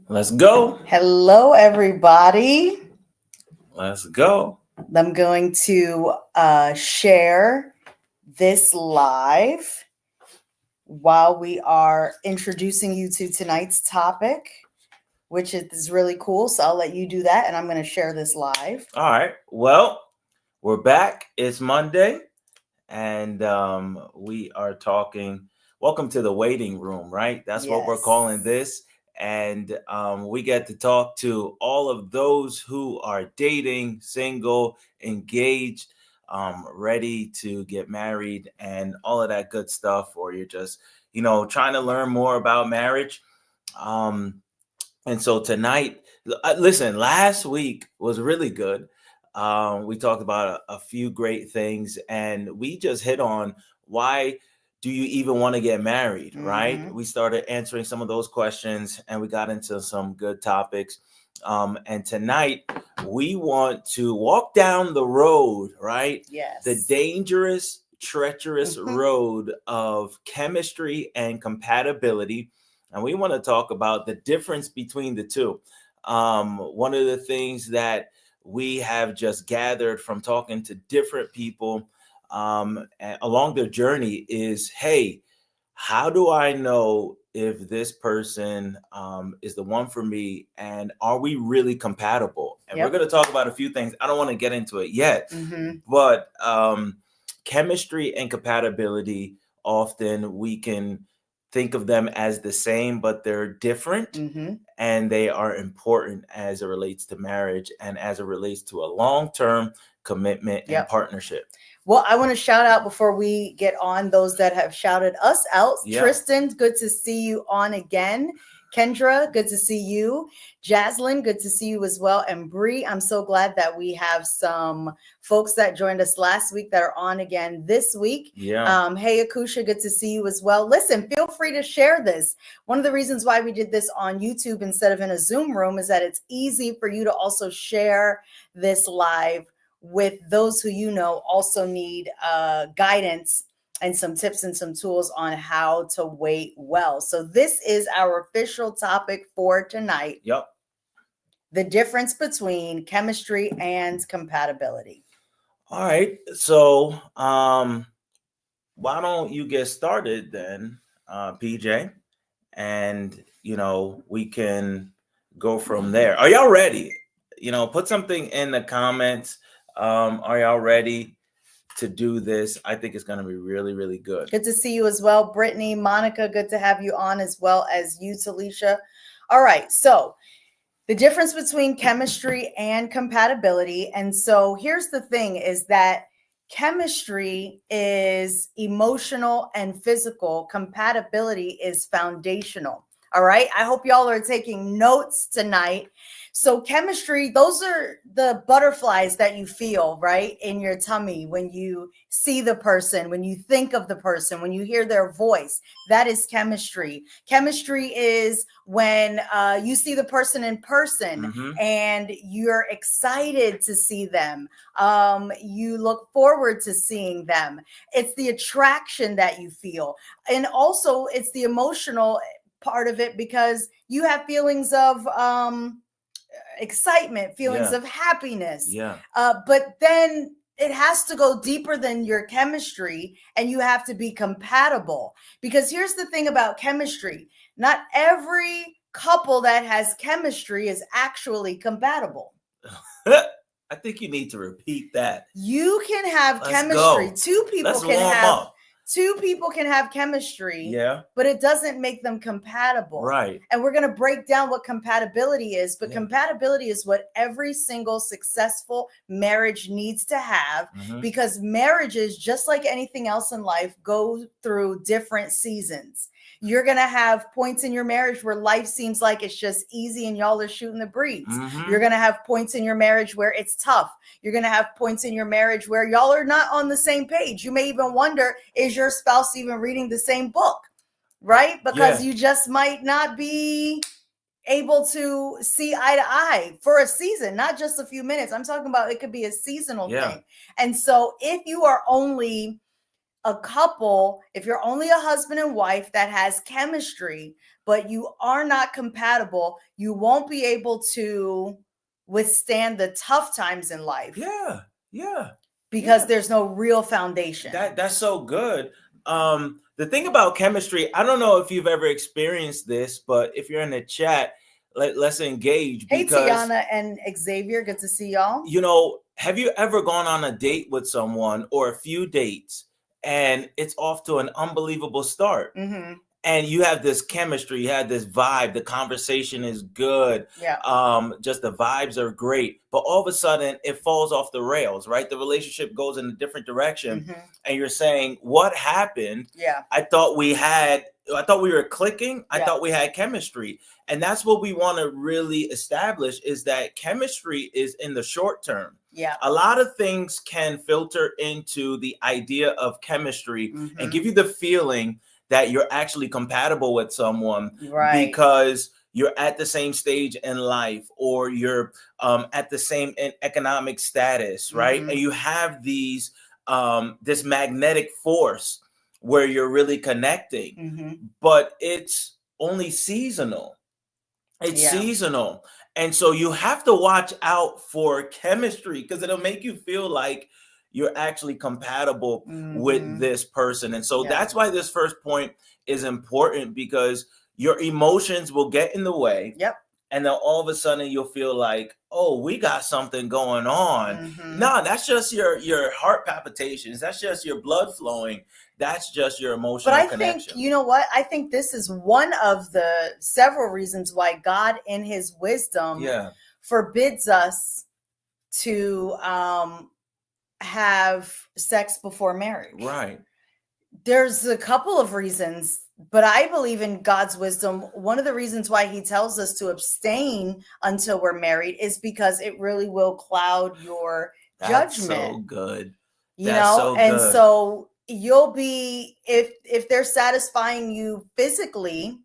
Let's go. Hello, everybody. Let's go. I'm going to share this live while we are introducing you to tonight's topic, which is really cool. So I'll let you do that, and I'm going to share this live. All right. Well, we're back. It's Monday, and we are talking. Welcome to the waiting room, right? That's what we're calling this. And we get to talk to all of those who are dating, single, engaged, ready to get married, and all of that good stuff, or you're just, trying to learn more about marriage. And so tonight, listen, last week was really good. We talked about a few great things, and we just hit on why do you even want to get married, right? We started answering some of those questions, and we got into some good topics. And tonight, we want to walk down the road, right? Yes. The dangerous, treacherous road of chemistry and compatibility. And we want to talk about the difference between the two. One of the things that we have just gathered from talking to different people along their journey is, hey, how do I know if this person is the one for me, and are we really compatible? And we're going to talk about a few things. I don't want to get into it yet, but chemistry and compatibility, often we can think of them as the same, but they're different, and they are important as it relates to marriage and as it relates to a long-term commitment and partnership. Well, I want to shout out before we get on those that have shouted us out. Tristan, good to see you on again. Kendra, good to see you. Jaslyn, good to see you as well. And Bree, I'm so glad that we have some folks that joined us last week that are on again this week. Hey, Akusha, good to see you as well. Listen, feel free to share this. One of the reasons why we did this on YouTube instead of in a Zoom room is that it's easy for you to also share this live with those who also need guidance and some tips and some tools on how to wait well. So this is our official topic for tonight. The difference between chemistry and compatibility. All right. So why don't you get started then, PJ? And, we can go from there. Are y'all ready? Put something in the comments. Are y'all ready to do this? I think it's going to be really, really good. Good to see you as well, Brittany. Monica, good to have you on, as well as you, Talisha. All right, so the difference between chemistry and compatibility. And so here's the thing, is that chemistry is emotional and physical. Compatibility is foundational. All right, I hope y'all are taking notes tonight. So chemistry, those are the butterflies that you feel, right, in your tummy when you see the person, when you think of the person, when you hear their voice. That is chemistry. Chemistry is when you see the person in person and you're excited to see them. You look forward to seeing them. It's the attraction that you feel. And also it's the emotional part of it, because you have feelings of excitement, feelings of happiness. But then it has to go deeper than your chemistry, and you have to be compatible. Because here's the thing about chemistry: not every couple that has chemistry is actually compatible. I think you need to repeat that. You can have chemistry. Two people can have chemistry, but it doesn't make them compatible. Right. And we're going to break down what compatibility is, but compatibility is what every single successful marriage needs to have, because marriages, just like anything else in life, go through different seasons. You're going to have points in your marriage where life seems like it's just easy and y'all are shooting the breeze. You're going to have points in your marriage where it's tough. You're going to have points in your marriage where y'all are not on the same page. You may even wonder, is your spouse even reading the same book? Right? Because you just might not be able to see eye to eye for a season, not just a few minutes. I'm talking about it could be a seasonal thing. And so if you are only a couple, if you're only a husband and wife that has chemistry, but you are not compatible, you won't be able to withstand the tough times in life. Yeah. Because there's no real foundation. That's so good. The thing about chemistry, I don't know if you've ever experienced this, but if you're in the chat, let's engage. Hey, because Tiana and Xavier, good to see y'all. You know, have you ever gone on a date with someone or a few dates and it's off to an unbelievable start? Mm-hmm. And you have this chemistry, you have this vibe, the conversation is good. Yeah. Just the vibes are great. But all of a sudden it falls off the rails, right? The relationship goes in a different direction. Mm-hmm. And you're saying, what happened? Yeah. I thought we were clicking. I thought we had chemistry. And that's what we want to really establish, is that chemistry is in the short term. Yeah. A lot of things can filter into the idea of chemistry Mm-hmm. and give you the feeling that you're actually compatible with someone, right? Because you're at the same stage in life, or you're at the same economic status, right? Mm-hmm. And you have these this magnetic force where you're really connecting. Mm-hmm. But it's only seasonal. It's seasonal. And so you have to watch out for chemistry, because it'll make you feel like you're actually compatible with this person. And so that's why this first point is important, because your emotions will get in the way. Yep. And then all of a sudden you'll feel like, oh, we got something going on. Mm-hmm. No, that's just your heart palpitations. That's just your blood flowing. That's just your emotional connection. But I think, you know what? I think this is one of the several reasons why God, in his wisdom, forbids us to have sex before marriage. Right. There's a couple of reasons, but I believe in God's wisdom. One of the reasons why he tells us to abstain until we're married is because it really will cloud your judgment. So good. So you'll be, if they're satisfying you physically,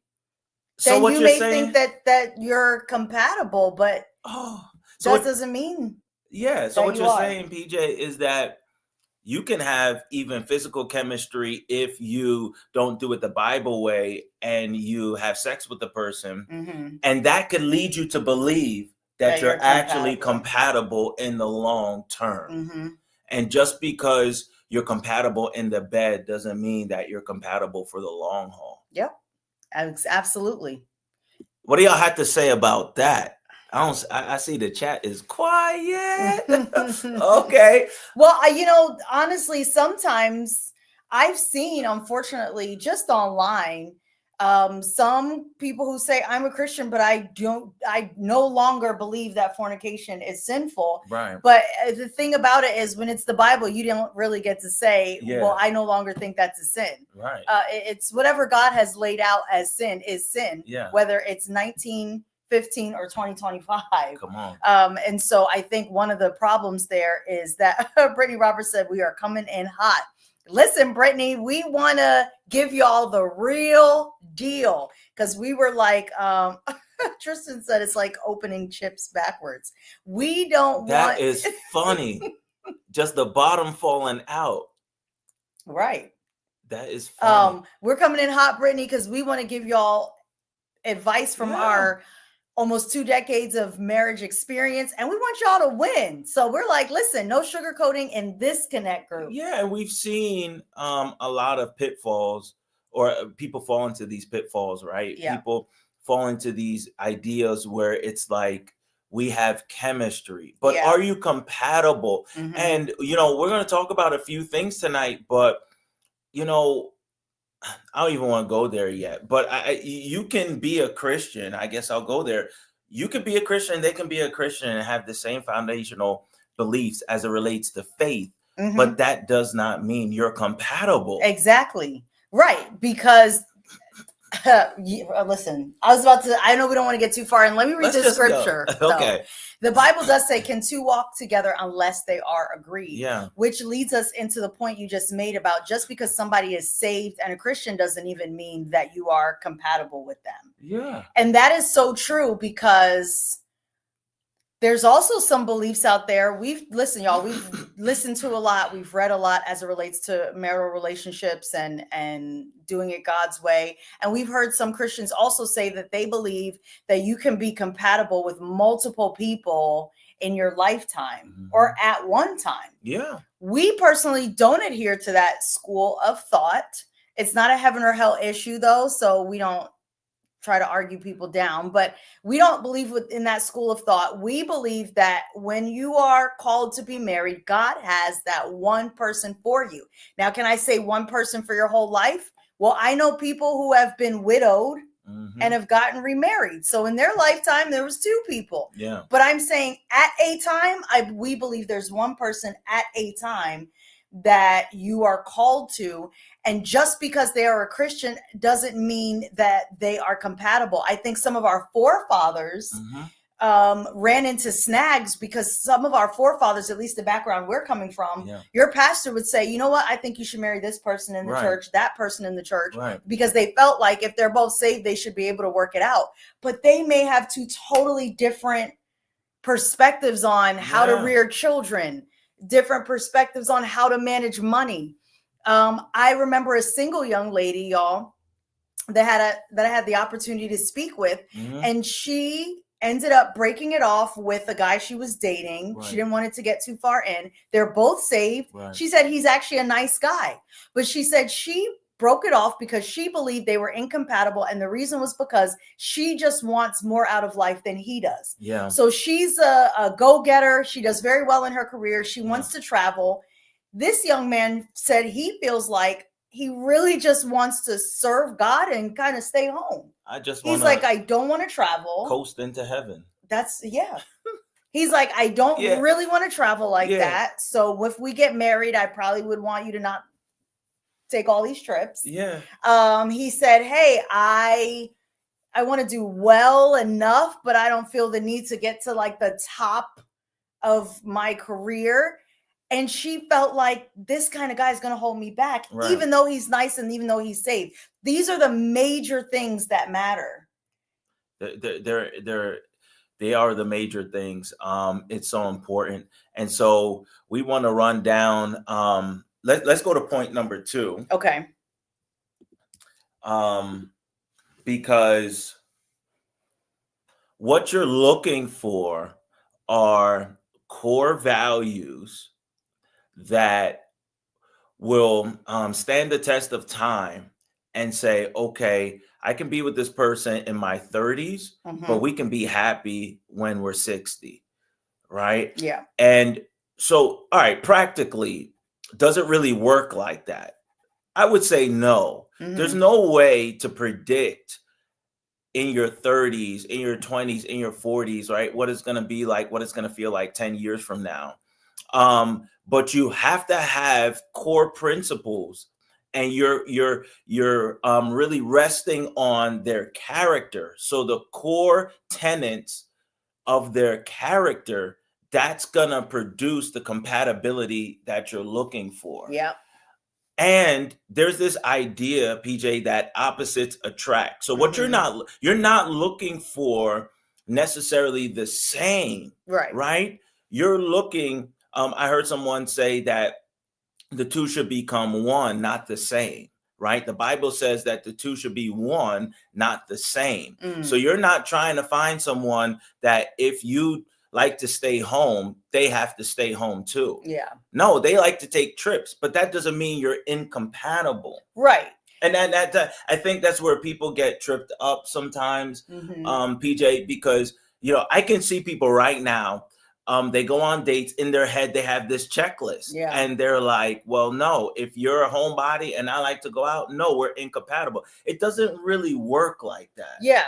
then you may think that you're compatible, but that doesn't mean. Yeah. So what you're saying, PJ, is that you can have even physical chemistry if you don't do it the Bible way and you have sex with the person. Mm-hmm. And that could lead you to believe that you're actually compatible in the long term. Mm-hmm. And just because you're compatible in the bed doesn't mean that you're compatible for the long haul. Yep. Absolutely. What do y'all have to say about that? I see the chat is quiet. Okay. Well, honestly, sometimes I've seen, unfortunately, just online, some people who say, I'm a Christian, but I no longer believe that fornication is sinful. Right. But the thing about it is, when it's the Bible, you don't really get to say, well, I no longer think that's a sin. Right. It's whatever God has laid out as sin is sin. Yeah. Whether it's 1915 or 2025. Come on. And so I think one of the problems there is that Brittany Roberts said we are coming in hot. Listen, Brittany, we want to give y'all the real deal, because we were like, Tristan said, it's like opening chips backwards. We don't want. That is funny. Just the bottom falling out. Right. That is funny. We're coming in hot, Brittany, because we want to give y'all advice from our almost 2 decades of marriage experience, and we want y'all to win. So we're like, listen, no sugarcoating in this Connect group. Yeah, and we've seen a lot of pitfalls, or people fall into these pitfalls, right? Yeah. People fall into these ideas where it's like, we have chemistry, but are you compatible? Mm-hmm. And, we're going to talk about a few things tonight, but, I don't even want to go there yet, but you can be a Christian. I guess I'll go there. You can be a Christian. They can be a Christian and have the same foundational beliefs as it relates to faith, but that does not mean you're compatible. Exactly. Right. Because listen, I know we don't want to get too far, and let me read this scripture. Okay. The Bible does say, can two walk together unless they are agreed? Yeah. Which leads us into the point you just made about just because somebody is saved and a Christian doesn't even mean that you are compatible with them. Yeah. And that is so true, because There's also some beliefs out there. We've listened to a lot. We've read a lot as it relates to marital relationships and doing it God's way. And we've heard some Christians also say that they believe that you can be compatible with multiple people in your lifetime or at one time. Yeah. We personally don't adhere to that school of thought. It's not a heaven or hell issue though, so we don't try to argue people down, but we don't believe in that school of thought. We believe that when you are called to be married, God has that one person for you. Now, can I say one person for your whole life? Well, I know people who have been widowed and have gotten remarried. So in their lifetime, there was two people. Yeah. But I'm saying at a time, we believe there's one person at a time that you are called to. And just because they are a Christian doesn't mean that they are compatible. I think some of our forefathers ran into snags because some of our forefathers, at least the background we're coming from, your pastor would say, you know what, I think you should marry this person in the church, that person in the church, because they felt like if they're both saved, they should be able to work it out. But they may have two totally different perspectives on how to rear children, different perspectives on how to manage money. I remember a single young lady, y'all, that I had the opportunity to speak with, and she ended up breaking it off with a guy she was dating. She didn't want it to get too far in. They're both saved. She said he's actually a nice guy, but she said she broke it off because she believed they were incompatible, and the reason was because she just wants more out of life than he does. Yeah. So she's a go-getter. She does very well in her career. She wants to travel. This young man said he feels like he really just wants to serve God and kind of stay home. He's like, I don't want to travel. Coast into heaven. He's like, I don't really want to travel like that. So if we get married, I probably would want you to not take all these trips. Yeah. He said, hey, I want to do well enough, but I don't feel the need to get to like the top of my career. And she felt like this kind of guy is going to hold me back, even though he's nice and even though he's saved. These are the major things that matter. They are the major things. It's so important. And so we want to run down. Let's go to point number 2. Okay. Because what you're looking for are core values that will stand the test of time and say, okay, I can be with this person in my 30s, but we can be happy when we're 60, right? Yeah. And so, all right, practically, does it really work like that? I would say no. There's no way to predict in your 30s, in your 20s, in your 40s, right, what it's going to be like, what it's going to feel like 10 years from now. But you have to have core principles, and you're really resting on their character. So the core tenets of their character, that's gonna produce the compatibility that you're looking for. Yeah. And there's this idea, PJ, that opposites attract. So what you're not looking for necessarily the same, right? You're looking. I heard someone say that the two should become one, not the same, right? The Bible says that the two should be one, not the same. So you're not trying to find someone that if you like to stay home, they have to stay home too. Yeah. No, they like to take trips, but that doesn't mean you're incompatible. Right. And that I think that's where people get tripped up sometimes, PJ, because, I can see people right now. They go on dates, in their head, they have this checklist, and they're like, well, no, if you're a homebody and I like to go out, no, we're incompatible. It doesn't really work like that. Yeah.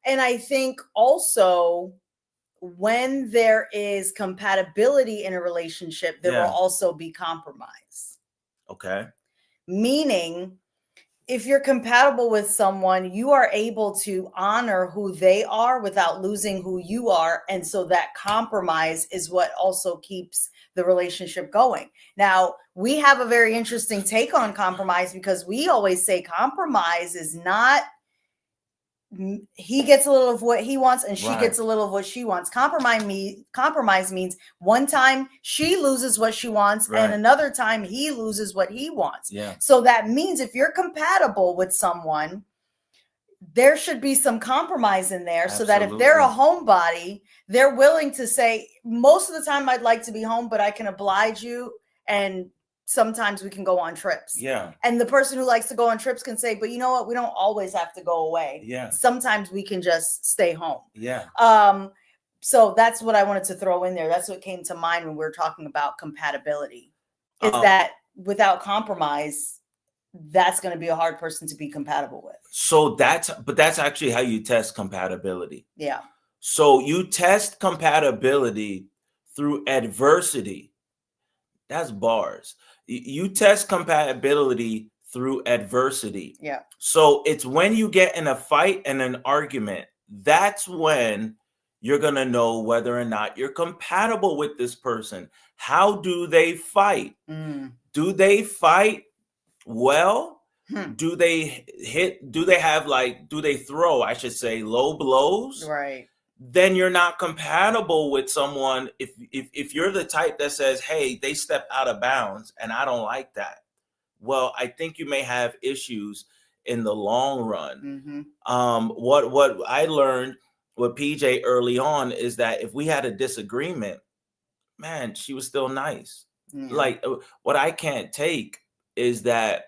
And I think also when there is compatibility in a relationship, there will also be compromise. Okay. Meaning, if you're compatible with someone, you are able to honor who they are without losing who you are. And so that compromise is what also keeps the relationship going. Now, we have a very interesting take on compromise because we always say compromise is not he gets a little of what he wants and she Right. gets a little of what she wants. Compromise means one time she loses what she wants and Right. another time he loses what he wants. Yeah. So that means if you're compatible with someone, there should be some compromise in there so that if they're a homebody, they're willing to say, most of the time I'd like to be home, but I can oblige you. And sometimes we can go on trips. Yeah. And the person who likes to go on trips can say, but you know what? We don't always have to go away. Yeah. Sometimes we can just stay home. Yeah. So that's what I wanted to throw in there. That's what came to mind when we were talking about compatibility. Is that without compromise, that's going to be a hard person to be compatible with. So that's actually how you test compatibility. Yeah. So you test compatibility through adversity. That's bars. You test compatibility through adversity. Yeah. So it's when you get in a fight and an argument, that's when you're going to know whether or not you're compatible with this person. How do they fight? Do they fight well? Do they throw, I should say, low blows? Right. Then you're not compatible with someone. If you're the type that says, hey, they step out of bounds and I don't like that, well, I think you may have issues in the long run. What I learned with PJ early on is that if we had a disagreement, man, she was still nice. Like, what I can't take is that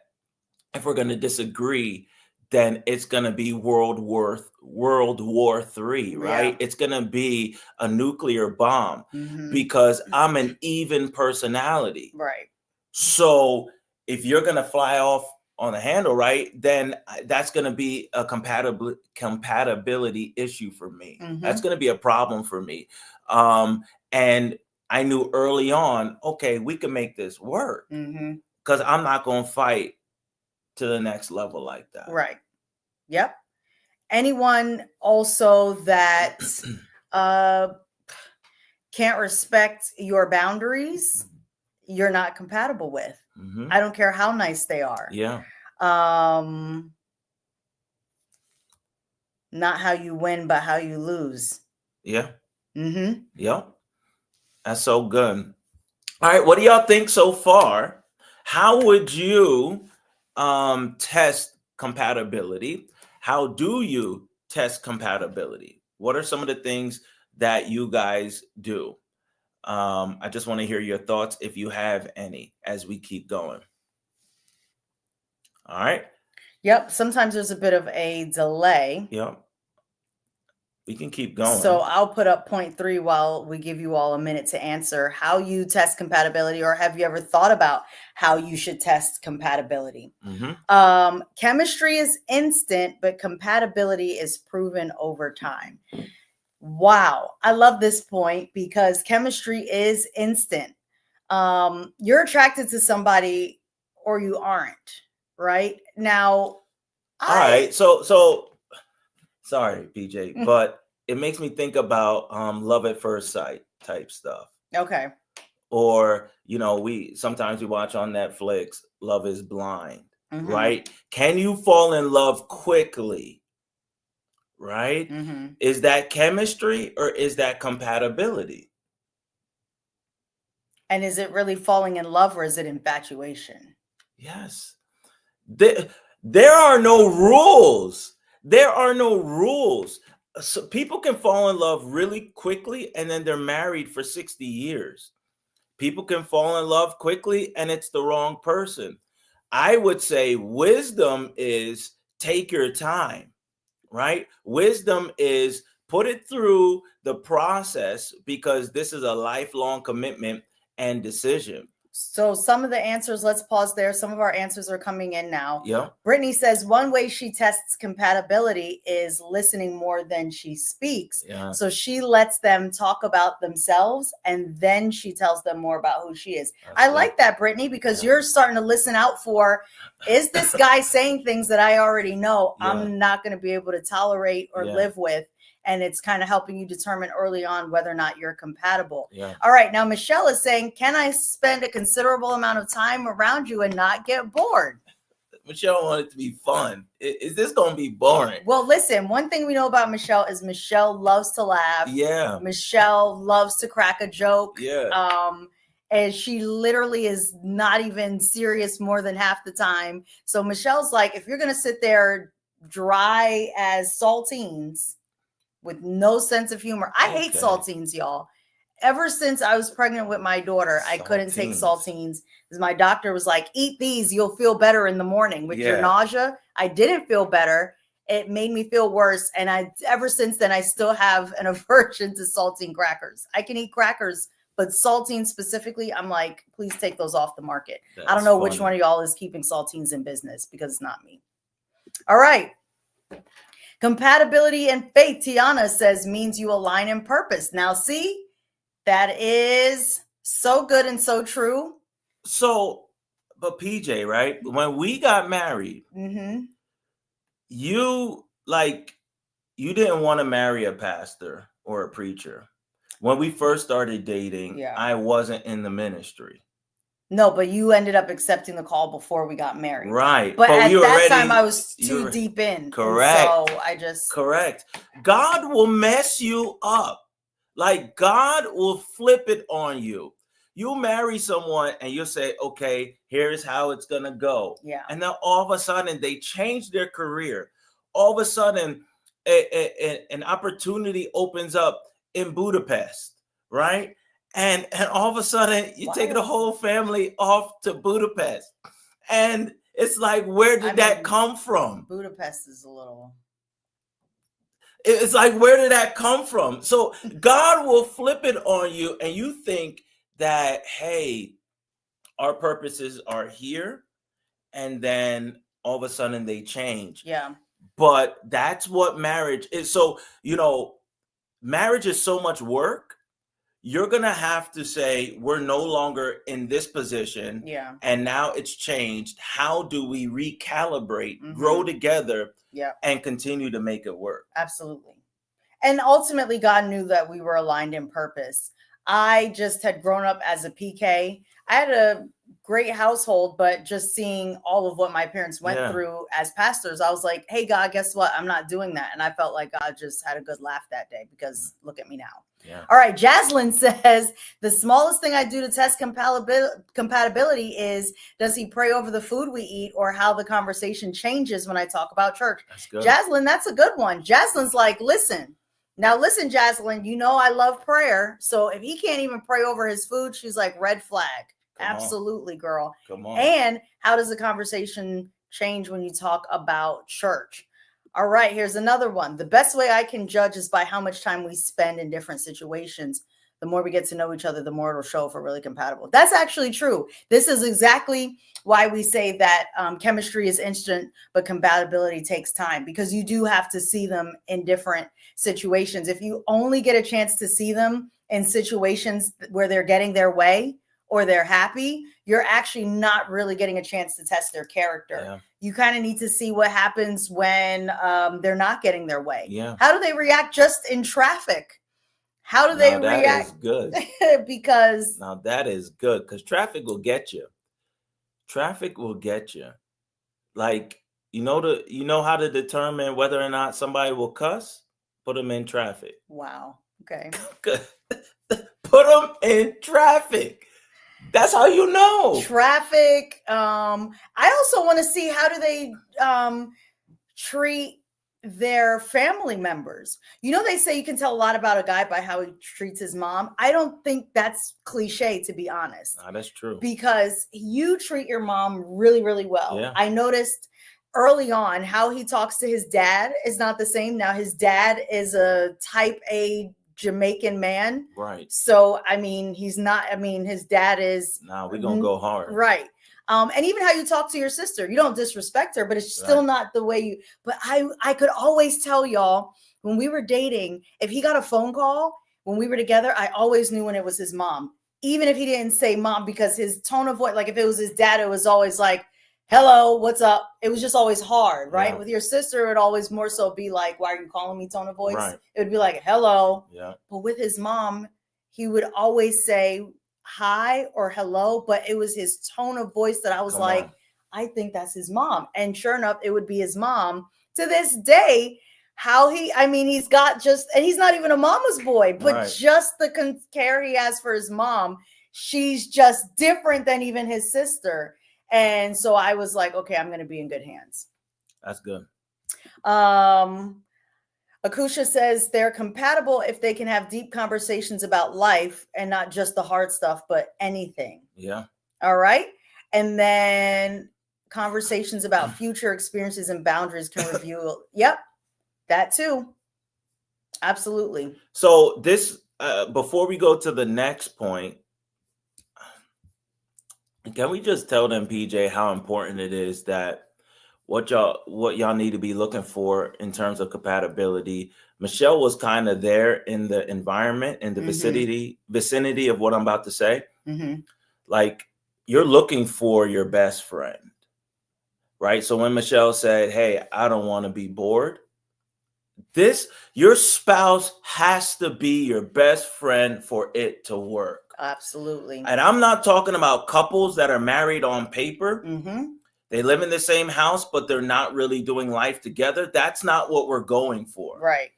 if we're going to disagree, then it's going to be World War III, right? It's going to be a nuclear bomb because I'm an even personality. Right. So if you're going to fly off on the handle, right, then that's going to be a compatibility issue for me. That's going to be a problem for me. And I knew early on, okay, we can make this work because I'm not going to fight to the next level like that. Right. Yep. Anyone also that can't respect your boundaries, you're not compatible with. I don't care how nice they are. Yeah. Not how you win, but how you lose. Yeah. Yep. That's so good. All right. What do y'all think so far? How would you test compatibility? How do you test compatibility? What are some of the things that you guys do? I just want to hear your thoughts if you have any as we keep going. All right. Yep. Sometimes there's a bit of a delay. Yep. We can keep going. So I'll put up point 3 while we give you all a minute to answer how you test compatibility, or have you ever thought about how you should test compatibility? Chemistry is instant, but compatibility is proven over time. Wow. I love this point because chemistry is instant. You're attracted to somebody or you aren't, right? Now, all right. So sorry, PJ, but it makes me think about love at first sight type stuff. Okay. Or, sometimes we watch on Netflix, Love is Blind, right? Can you fall in love quickly? Right? Is that chemistry or is that compatibility? And is it really falling in love or is it infatuation? Yes. There are no rules. There are no rules. So people can fall in love really quickly and then they're married for 60 years. People can fall in love quickly and it's the wrong person. I would say wisdom is take your time, right? Wisdom is put it through the process because this is a lifelong commitment and decision. So some of the answers, let's pause there. Some of our answers are coming in now. Yeah. Brittany says one way she tests compatibility is listening more than she speaks. Yeah. So she lets them talk about themselves and then she tells them more about who she is. I like that, Brittany, because you're starting to listen out for, is this guy saying things that I already know I'm not going to be able to tolerate or live with? And it's kind of helping you determine early on whether or not you're compatible. Yeah. All right. Now, Michelle is saying, can I spend a considerable amount of time around you and not get bored? Michelle wanted it to be fun. Is this going to be boring? Well, listen, one thing we know about Michelle is Michelle loves to laugh. Yeah. Michelle loves to crack a joke. Yeah. And she literally is not even serious more than half the time. So Michelle's like, if you're going to sit there dry as saltines with no sense of humor. I hate saltines, y'all. Ever since I was pregnant with my daughter, I couldn't take saltines because my doctor was like, eat these, you'll feel better in the morning. With your nausea, I didn't feel better. It made me feel worse. And ever since then, I still have an aversion to saltine crackers. I can eat crackers, but saltines specifically, I'm like, please take those off the market. I don't know which one of y'all is keeping saltines in business because it's not me. All right. Compatibility and faith, Tiana says, means you align in purpose. Now, see, that is so good and so true. So, but PJ, right? When we got married, you didn't want to marry a pastor or a preacher. When we first started dating, I wasn't in the ministry. No, but you ended up accepting the call before we got married. Right. But at that time, I was too deep in. Correct. So I just... Correct. God will mess you up. Like, God will flip it on you. You marry someone and you'll say, okay, here's how it's going to go. Yeah. And then all of a sudden, they change their career. All of a sudden, an opportunity opens up in Budapest, right? And all of a sudden, you take the whole family off to Budapest. And it's like, where did that come from? Budapest is a little... It's like, where did that come from? So God will flip it on you, and you think that, hey, our purposes are here, and then all of a sudden they change. Yeah. But that's what marriage is. So, marriage is so much work. You're going to have to say, we're no longer in this position. Yeah. And now it's changed. How do we recalibrate, grow together, and continue to make it work? Absolutely. And ultimately, God knew that we were aligned in purpose. I just had grown up as a PK. I had a great household, but just seeing all of what my parents went through as pastors, I was like, hey, God, guess what? I'm not doing that. And I felt like God just had a good laugh that day because look at me now. Yeah. All right. Jaslyn says, the smallest thing I do to test compatibility is, does he pray over the food we eat or how the conversation changes when I talk about church? That's good. Jaslyn, that's a good one. Jaslyn's like, listen, Jaslyn, I love prayer. So if he can't even pray over his food, she's like, red flag. Absolutely, girl. Come on. And how does the conversation change when you talk about church? All right, here's another one. The best way I can judge is by how much time we spend in different situations. The more we get to know each other, the more it'll show if we're really compatible. That's actually true. This is exactly why we say that chemistry is instant, but compatibility takes time, because you do have to see them in different situations. If you only get a chance to see them in situations where they're getting their way or they're happy, you're actually not really getting a chance to test their character. Yeah. You kind of need to see what happens when they're not getting their way. Yeah. How do they react just in traffic? How do they react? That is good. Because now that is good, because traffic will get you. Traffic will get you. Like, you know how to determine whether or not somebody will cuss? Put them in traffic. Wow. Okay. Put them in traffic. That's how you know. Traffic. I also want to see, how do they treat their family members? They say you can tell a lot about a guy by how he treats his mom. I don't think that's cliche, to be honest. No, that's true. Because you treat your mom really, really well. Yeah. I noticed early on how he talks to his dad is not the same. Now his dad is a type A Jamaican man. Right. So, he's not, his dad is. Nah, we're going to go hard. Right. And even how you talk to your sister, you don't disrespect her, but it's still not the way you, but I could always tell y'all when we were dating, if he got a phone call when we were together, I always knew when it was his mom, even if he didn't say mom, because his tone of voice, like if it was his dad, it was always like, hello, what's up? It was just always hard, right? Yeah. With your sister, it would always more so be like, why are you calling me, tone of voice? Right. It would be like, hello. Yeah. But with his mom, he would always say hi or hello, but it was his tone of voice that I was Come like, on. I think that's his mom. And sure enough, it would be his mom. To this day, he's got just, and he's not even a mama's boy, but Right. just the care he has for his mom, she's just different than even his sister. And so I was like, okay, I'm going to be in good hands. That's good. Akusha says they're compatible if they can have deep conversations about life and not just the hard stuff, but anything. Yeah. All right. And then conversations about future experiences and boundaries can reveal. Yep. That too. Absolutely. So this, before we go to the next point, can we just tell them, PJ, how important it is that what y'all need to be looking for in terms of compatibility? Michelle was kind of there in the environment, in the vicinity of what I'm about to say. Like, you're looking for your best friend, right? So when Michelle said, hey, I don't want to be bored, your spouse has to be your best friend for it to work. Absolutely. And I'm not talking about couples that are married on paper. They live in the same house, but they're not really doing life together. That's not what we're going for. Right.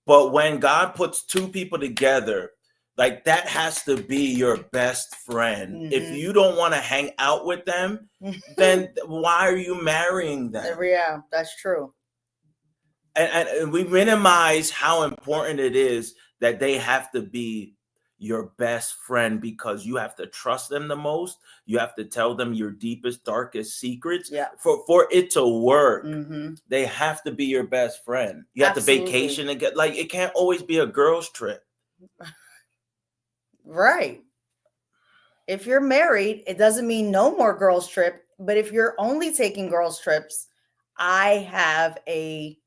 But when God puts two people together, like, that has to be your best friend. If you don't want to hang out with them, then why are you marrying them? Yeah, that's true. And we minimize how important it is that they have to be your best friend, because you have to trust them the most. You have to tell them your deepest, darkest secrets. Yeah. For it to work, they have to be your best friend. You have to vacation and get, like, it can't always be a girls' trip. Right. If you're married, it doesn't mean no more girls' trip. But if you're only taking girls' trips, I have a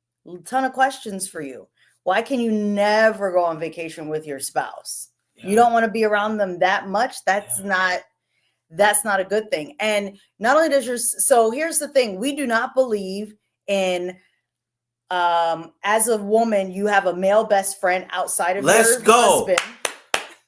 ton of questions for you. Why can you never go on vacation with your spouse? You don't want to be around them that much. That's not a good thing. And not only so here's the thing. We do not believe in, as a woman, you have a male best friend outside of your husband.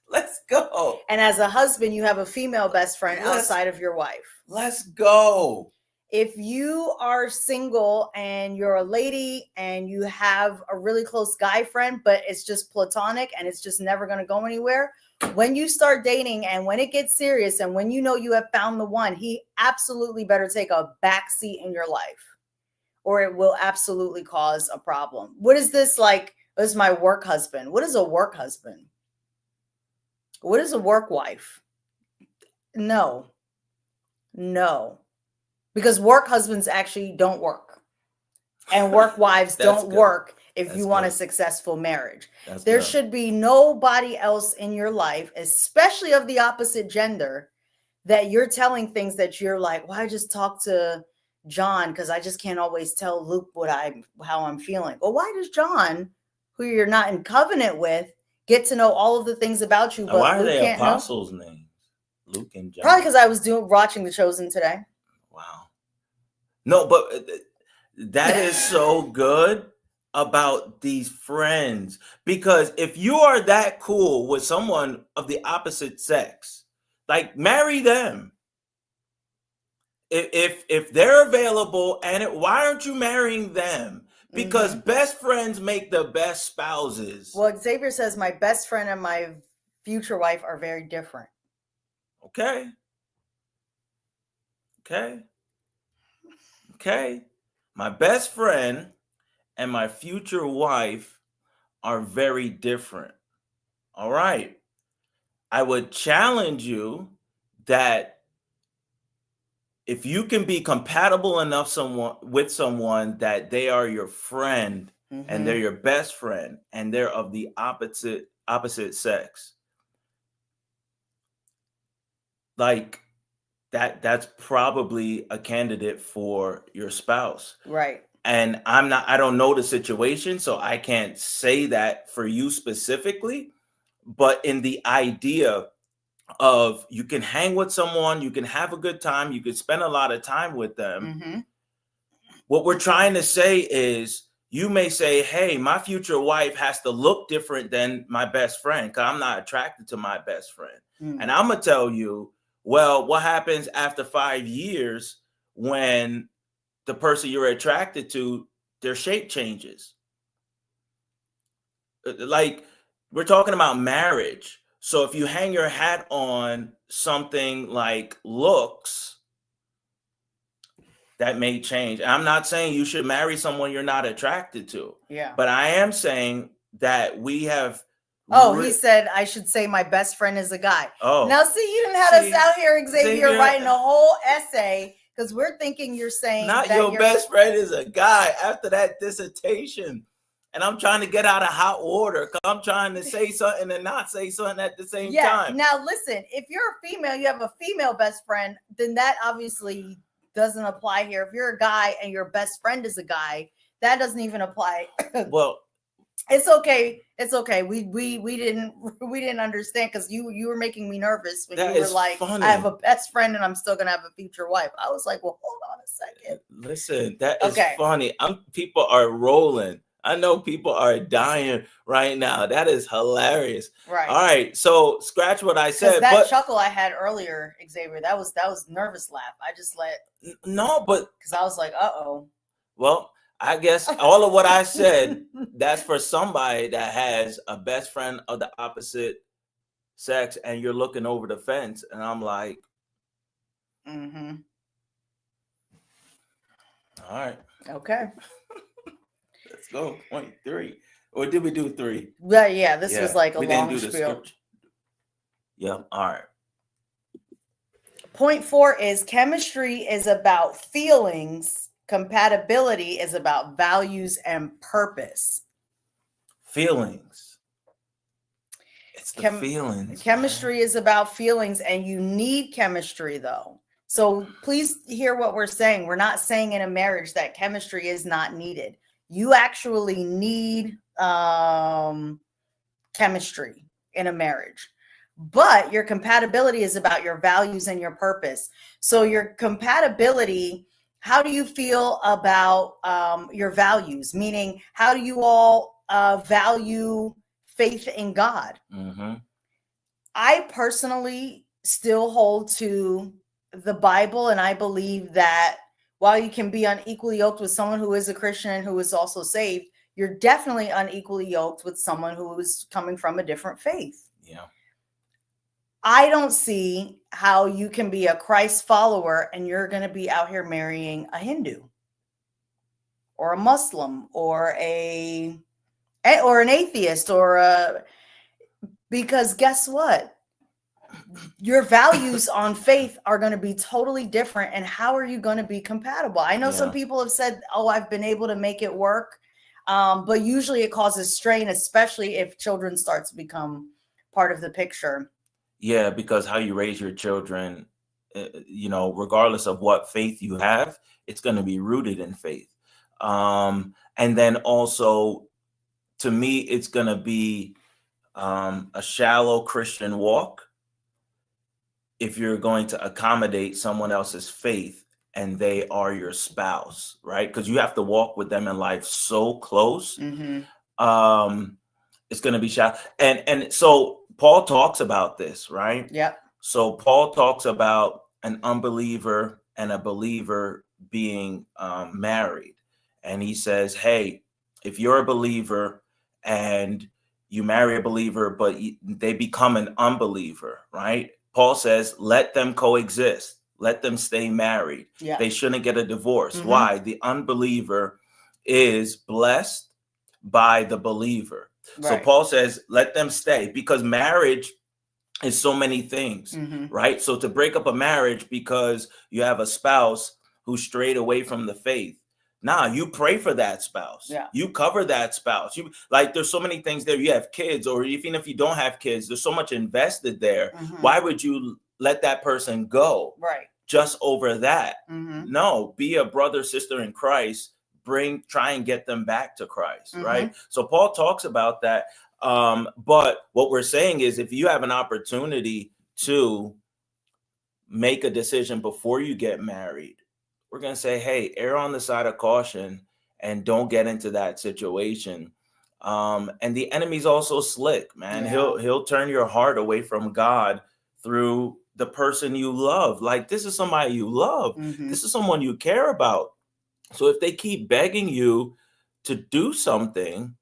Let's go. And as a husband, you have a female best friend outside of your wife. Let's go. If you are single and you're a lady and you have a really close guy friend, but it's just platonic and it's just never going to go anywhere, when you start dating and when it gets serious and when you know you have found the one, he absolutely better take a back seat in your life, or it will absolutely cause a problem. What is this like? This is my work husband. What is a work husband? What is a work wife? No. Because work husbands actually don't work. And work wives don't work if you want a successful marriage. There should be nobody else in your life, especially of the opposite gender, that you're telling things that you're like, well, I just talked to John because I just can't always tell Luke how I'm feeling. Well, why does John, who you're not in covenant with, get to know all of the things about you? But why Luke are they can't apostles' names? Luke and John. Probably because I was watching The Chosen today. Wow. No, but that is so good about these friends, because if you are that cool with someone of the opposite sex, like, marry them. If they're available, why aren't you marrying them? Because best friends make the best spouses. Well, Xavier says my best friend and my future wife are very different. Okay. My best friend and my future wife are very different. All right. I would challenge you that if you can be compatible enough with someone that they are your friend and they're your best friend and they're of the opposite sex, like, that's probably a candidate for your spouse. Right. And I don't know the situation, so I can't say that for you specifically, but in the idea of, you can hang with someone, you can have a good time, you can spend a lot of time with them. What we're trying to say is, you may say, hey, my future wife has to look different than my best friend because I'm not attracted to my best friend. And I'm going to tell you, well, what happens after 5 years when the person you're attracted to, their shape changes. Like, we're talking about marriage. So if you hang your hat on something like looks, that may change. I'm not saying you should marry someone you're not attracted to. Yeah. But I am saying that we have. Oh, he said I should say my best friend is a guy. Oh. Now, see, you didn't have us out here, Xavier, writing a whole essay because we're thinking you're saying not that your best friend is a guy after that dissertation. And I'm trying to get out of hot water because I'm trying to say something and not say something at the same time. Now, listen, if you're a female, you have a female best friend, then that obviously doesn't apply here. If you're a guy and your best friend is a guy, that doesn't even apply. Well, it's okay. It's okay. We didn't understand because you were making me nervous when you were like, funny. I have a best friend and I'm still gonna have a future wife. I was like, well, hold on a second. Listen, that is funny. People are rolling. I know people are dying right now. That is hilarious. Right. All right. So scratch what I said. That chuckle I had earlier, Xavier, that was nervous laugh. I just because I was like, uh-oh. Well, I guess all of what I said, that's for somebody that has a best friend of the opposite sex and you're looking over the fence. And I'm like, mm-hmm. All right. Okay. Let's go. Point 3. Or did we do 3? Well, yeah, this was like a long spiel. Scripture. Yeah. All right. Point 4 is chemistry is about feelings. Compatibility is about values and purpose. Feelings. It's the feelings. Chemistry is about feelings, and you need chemistry, though. So please hear what we're saying. We're not saying in a marriage that chemistry is not needed. You actually need chemistry in a marriage. But your compatibility is about your values and your purpose. So your compatibility, how do you feel about your values? Meaning, how do you all value faith in God? Mm-hmm. I personally still hold to the Bible, and I believe that while you can be unequally yoked with someone who is a Christian and who is also saved, you're definitely unequally yoked with someone who is coming from a different faith. Yeah. I don't see how you can be a Christ follower and you're going to be out here marrying a Hindu or a Muslim or an atheist because guess what? Your values on faith are going to be totally different. And how are you going to be compatible? I know some people have said, oh, I've been able to make it work. But usually it causes strain, especially if children start to become part of the picture. Yeah, because how you raise your children, regardless of what faith you have, it's going to be rooted in faith. And then also, to me, it's going to be a shallow Christian walk if you're going to accommodate someone else's faith and they are your spouse, right? Because you have to walk with them in life so close. Mm-hmm. It's going to be shallow. And so Paul talks about this, right? Yep. So Paul talks about an unbeliever and a believer being married. And he says, hey, if you're a believer and you marry a believer, but they become an unbeliever, right? Paul says, let them coexist. Let them stay married. Yeah. They shouldn't get a divorce. Mm-hmm. Why? The unbeliever is blessed by the believer. Right. So Paul says, let them stay, because marriage is so many things, mm-hmm. right? So to break up a marriage because you have a spouse who strayed away from the faith, you pray for that spouse. Yeah. You cover that spouse. There's so many things there. You have kids, or even if you don't have kids, there's so much invested there. Mm-hmm. Why would you let that person go? Right. Just over that? Mm-hmm. No, be a brother, sister in Christ. Try and get them back to Christ, mm-hmm. right? So Paul talks about that. But what we're saying is, if you have an opportunity to make a decision before you get married, we're going to say, hey, err on the side of caution and don't get into that situation. And the enemy's also slick, man. Yeah. He'll turn your heart away from God through the person you love. Like, this is somebody you love. Mm-hmm. This is someone you care about. So if they keep begging you to do something,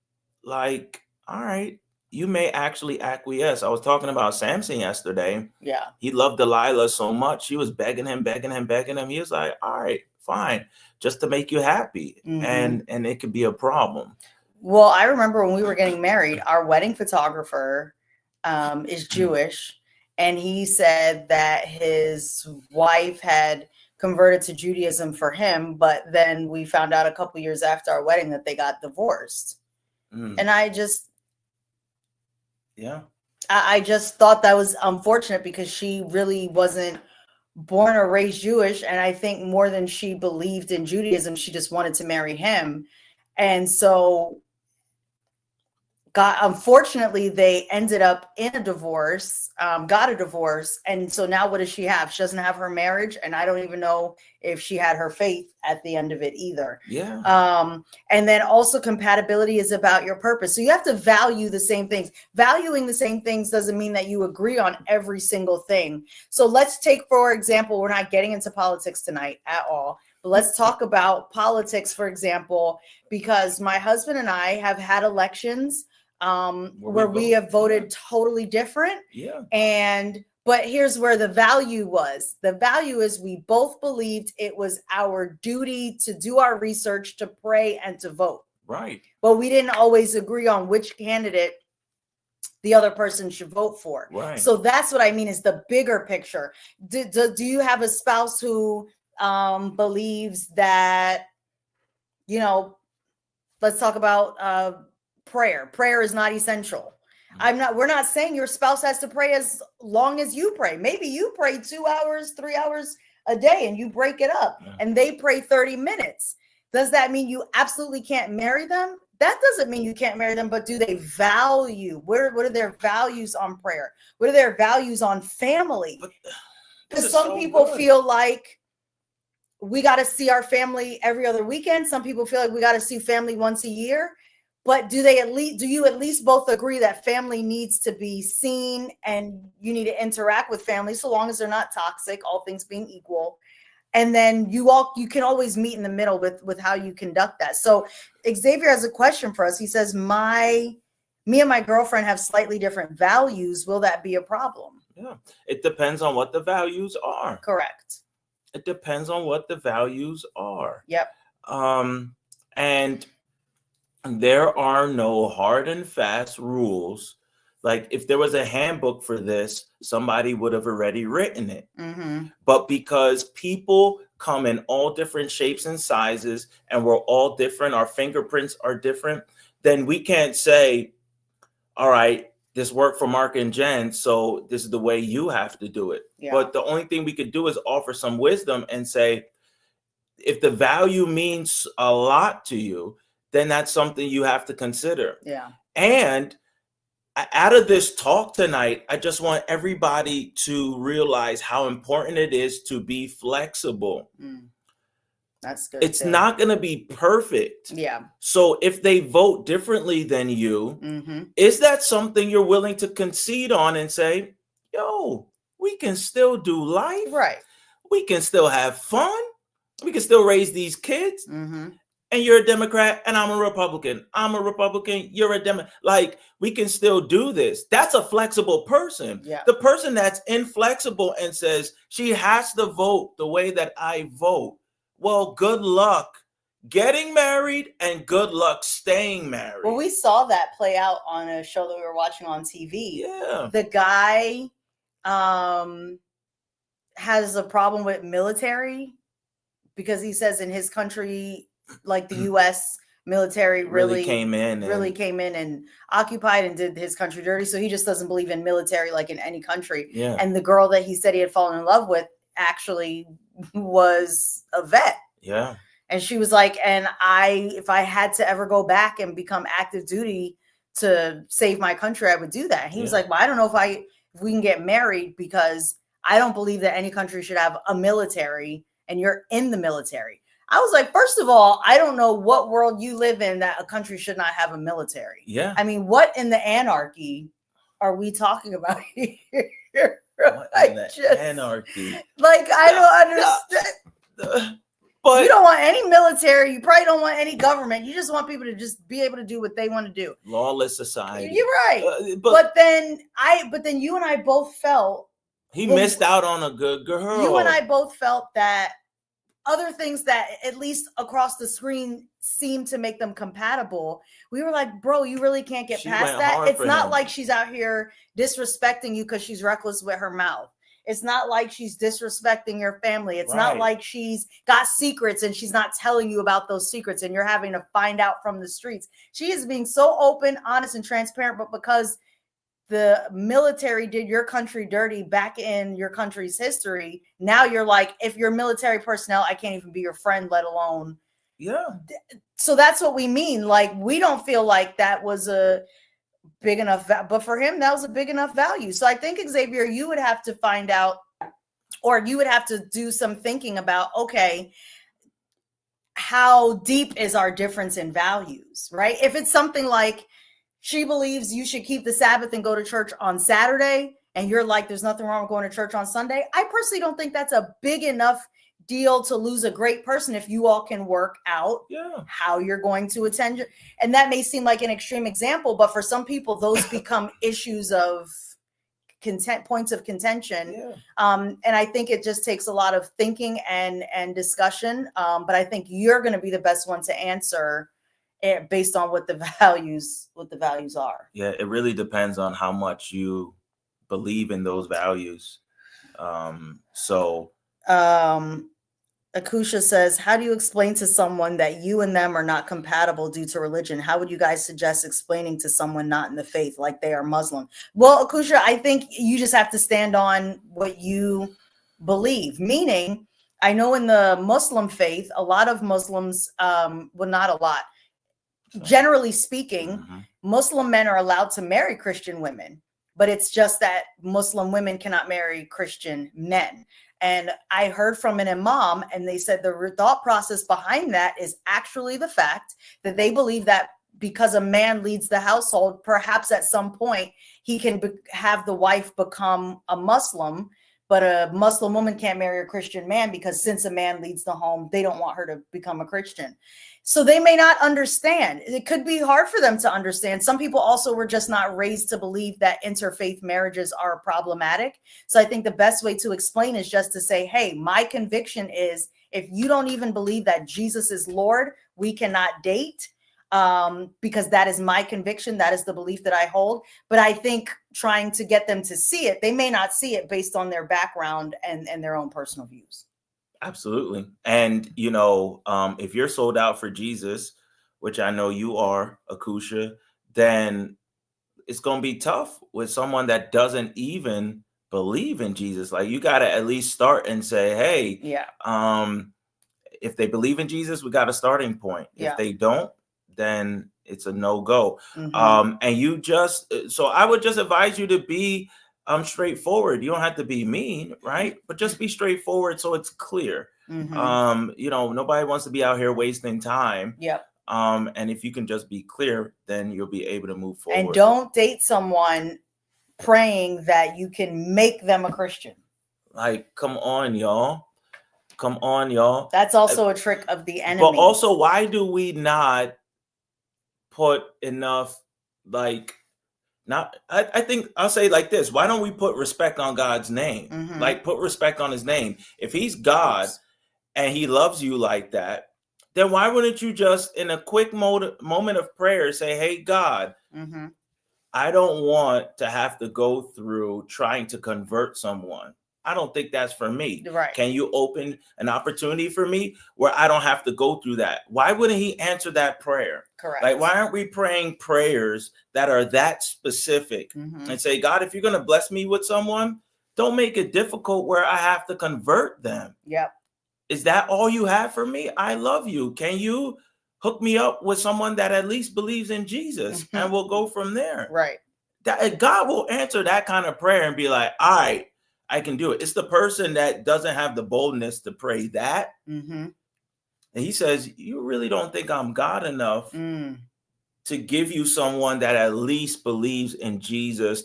like, all right, you may actually acquiesce. I was talking about Samson yesterday. Yeah. He loved Delilah so much. She was begging him, begging him, begging him. He was like, all right, fine, just to make you happy. Mm-hmm. And it could be a problem. Well, I remember when we were getting married, our wedding photographer is Jewish, and he said that his wife had converted to Judaism for him, but then we found out a couple years after our wedding that they got divorced. And I just thought that was unfortunate, because she really wasn't born or raised Jewish, and I think more than she believed in Judaism, she just wanted to marry him. And so unfortunately, they ended up in a divorce, got a divorce. And so now what does she have? She doesn't have her marriage. And I don't even know if she had her faith at the end of it either. Yeah. And then also, compatibility is about your purpose. So you have to value the same things. Valuing the same things doesn't mean that you agree on every single thing. So let's take, for example, we're not getting into politics tonight at all, but let's talk about politics, for example, because my husband and I have had elections where we have voted totally different. Yeah. But here's where the value was. The value is we both believed it was our duty to do our research, to pray, and to vote. Right. But we didn't always agree on which candidate the other person should vote for. Right. So that's what I mean, is the bigger picture. Do you have a spouse who believes that, let's talk about prayer is not essential. We're not saying your spouse has to pray as long as you pray. Maybe you pray 2 hours, 3 hours a day, and you break it up, and they pray 30 minutes. Does that mean you absolutely can't marry them? That doesn't mean you can't marry them, but do they value? What are their values on prayer? What are their values on family? Because some people feel like we got to see our family every other weekend. Some people feel like we got to see family once a year. But do you at least both agree that family needs to be seen, and you need to interact with family, so long as they're not toxic, all things being equal? And then you can always meet in the middle with how you conduct that. So Xavier has a question for us. He says, me and my girlfriend have slightly different values. Will that be a problem? Yeah. It depends on what the values are. Correct. It depends on what the values are. Yep. And there are no hard and fast rules. Like, if there was a handbook for this, somebody would have already written it. Mm-hmm. But because people come in all different shapes and sizes, and we're all different, our fingerprints are different, then we can't say, all right, this worked for Mark and Jen, so this is the way you have to do it. Yeah. But the only thing we could do is offer some wisdom and say, if the value means a lot to you, then that's something you have to consider. Yeah. And out of this talk tonight, I just want everybody to realize how important it is to be flexible. That's good. It's not going to be perfect. Yeah. So if they vote differently than you, is that something you're willing to concede on and say, yo, we can still do life. Right. We can still have fun. We can still raise these kids. And you're a Democrat and I'm a Republican. I'm a Republican. You're a Democrat. Like, we can still do this. That's a flexible person. Yeah. The person that's inflexible and says she has to vote the way that I vote. Well, good luck getting married and good luck staying married. Well, we saw that play out on a show that we were watching on TV. Yeah. The guy has a problem with military because he says in his country, like the U.S. military really came in and occupied and did his country dirty. So he just doesn't believe in military like in any country. Yeah. And the girl that he said he had fallen in love with actually was a vet. Yeah. And she was like, if I had to ever go back and become active duty to save my country, I would do that. And he was like, well, I don't know if we can get married, because I don't believe that any country should have a military and you're in the military. I was like, first of all, I don't know what world you live in that a country should not have a military. Yeah. I mean, what in the anarchy are we talking about here? What in the anarchy? Like, I don't understand. But you don't want any military. You probably don't want any government. You just want people to just be able to do what they want to do. Lawless society. You're right. But then you and I both felt he missed out on a good girl. You and I both felt that other things that at least across the screen seem to make them compatible. We were like, bro, you really can't get past that. It's not like she's out here disrespecting you because she's reckless with her mouth. It's not like she's disrespecting your family. It's not like she's got secrets and she's not telling you about those secrets and you're having to find out from the streets. She is being so open, honest, and transparent, but because the military did your country dirty back in your country's history, now you're like, if you're military personnel, I can't even be your friend, let alone. Yeah. So that's what we mean. Like, we don't feel like that was a big enough, but for him, that was a big enough value. So I think, Xavier, you would have to find out, or you would have to do some thinking about, okay, how deep is our difference in values, right? If it's something like she believes you should keep the Sabbath and go to church on Saturday, and you're like, there's nothing wrong with going to church on Sunday. I personally don't think that's a big enough deal to lose a great person if you all can work out how you're going to attend. And that may seem like an extreme example, but for some people, those become issues of points of contention. And I think it just takes a lot of thinking and discussion. But I think you're going to be the best one to answer it based on what the values are. Yeah, it really depends on how much you believe in those values. Akusha says, how do you explain to someone that you and them are not compatible due to religion? How would you guys suggest explaining to someone not in the faith, like they are Muslim? Well, Akusha, I think you just have to stand on what you believe. Meaning, I know in the Muslim faith, a lot of Muslims, well, not a lot, generally speaking, Muslim men are allowed to marry Christian women, but it's just that Muslim women cannot marry Christian men. And I heard from an imam, and they said the thought process behind that is actually the fact that they believe that because a man leads the household, perhaps at some point he can have the wife become a Muslim, but a Muslim woman can't marry a Christian man because since a man leads the home, they don't want her to become a Christian. So they may not understand. It could be hard for them to understand. Some people also were just not raised to believe that interfaith marriages are problematic. So I think the best way to explain is just to say, hey, my conviction is if you don't even believe that Jesus is Lord, we cannot date, because that is my conviction. That is the belief that I hold. But I think trying to get them to see it, they may not see it based on their background and their own personal views. Absolutely. And, you know, if you're sold out for Jesus, which I know you are, Akusha, then it's going to be tough with someone that doesn't even believe in Jesus. Like, you got to at least start and say, hey, if they believe in Jesus, we got a starting point. If they don't, then it's a no-go. And you just, so I would just advise you to be straightforward. You don't have to be mean, right? But just be straightforward so it's clear. You know, nobody wants to be out here wasting time. And if you can just be clear, then you'll be able to move forward. And don't date someone praying that you can make them a Christian. Like, come on, y'all. Come on, y'all. That's also a trick of the enemy. But also, why do we not put enough, like, I think I'll say like this. Why don't we put respect on God's name? Like, put respect on his name. If he's God and he loves you like that, then why wouldn't you just in a quick moment of prayer say, hey, God, I don't want to have to go through trying to convert someone. I don't think that's for me. Can you open an opportunity for me where I don't have to go through that? Why wouldn't he answer that prayer? Like, why aren't we praying prayers that are that specific and say, God, if you're going to bless me with someone, don't make it difficult where I have to convert them. Is that all you have for me? I love you. Can you hook me up with someone that at least believes in Jesus and we'll go from there? That God will answer that kind of prayer and be like, all right, I can do it. It's the person that doesn't have the boldness to pray that. And he says, you really don't think I'm God enough to give you someone that at least believes in Jesus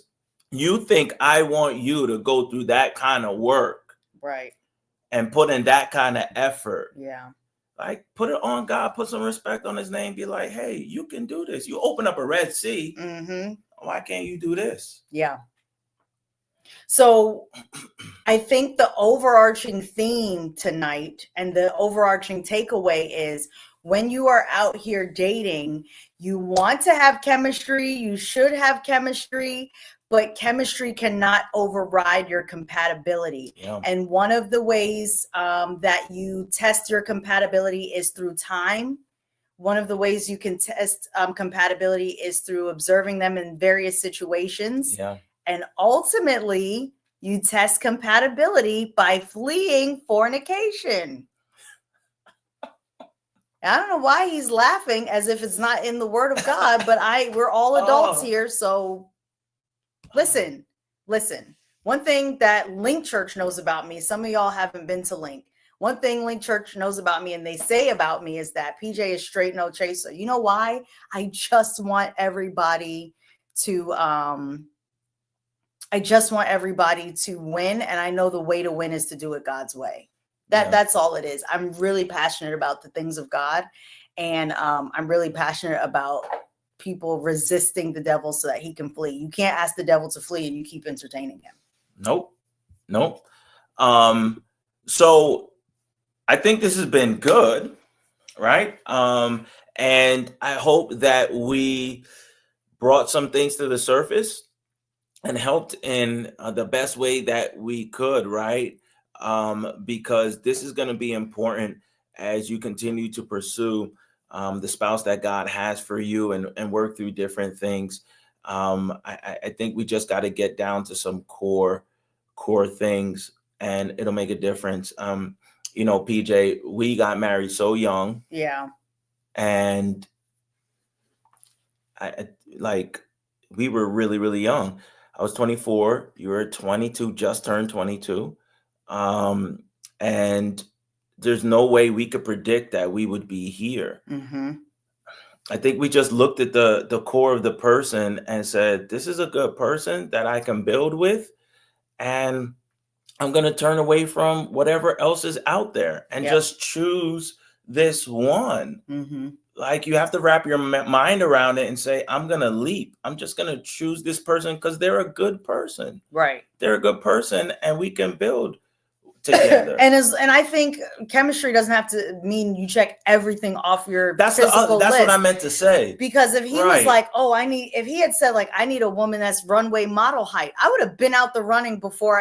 you think I want you to go through that kind of work, right, and put in that kind of effort. yeah, Like, put it on God, put some respect on his name, be like, hey, you can do this. You open up a Red Sea. mm-hmm. Why can't you do this? Yeah. So I think the overarching theme tonight and the overarching takeaway is, when you are out here dating, you want to have chemistry, you should have chemistry, but chemistry cannot override your compatibility. Yeah. And one of the ways that you test your compatibility is through time. One of the ways you can test compatibility is through observing them in various situations. Yeah. And ultimately, you test compatibility by fleeing fornication. I don't know why he's laughing as if it's not in the word of God, but we're all adults here. So listen. One thing that Link Church knows about me, some of y'all haven't been to Link. One thing Link Church knows about me and they say about me is that PJ is straight, no chaser. You know why? I just want everybody to win, and I know the way to win is to do it God's way. That's all it is. I'm really passionate about the things of God, and I'm really passionate about people resisting the devil so that he can flee. You can't ask the devil to flee and you keep entertaining him. Nope. So I think this has been good, right? And I hope that we brought some things to the surface and helped in the best way that we could, right? Because this is going to be important as you continue to pursue the spouse that God has for you and work through different things. I think we just got to get down to some core things, and it'll make a difference. PJ, we got married so young. Yeah. And we were really, really young. I was 24. You were 22, just turned 22. And there's no way we could predict that we would be here. Mm-hmm. I think we just looked at the core of the person and said, this is a good person that I can build with. And I'm going to turn away from whatever else is out there and just choose this one. Mm-hmm. Like, you have to wrap your mind around it and say, I'm going to leap. I'm just going to choose this person because they're a good person. Right. They're a good person and we can build together. and I think chemistry doesn't have to mean you check everything off your physical that's list. what I meant to say. Because if he was like, if he had said like, I need a woman that's runway model height, I would have been out the running before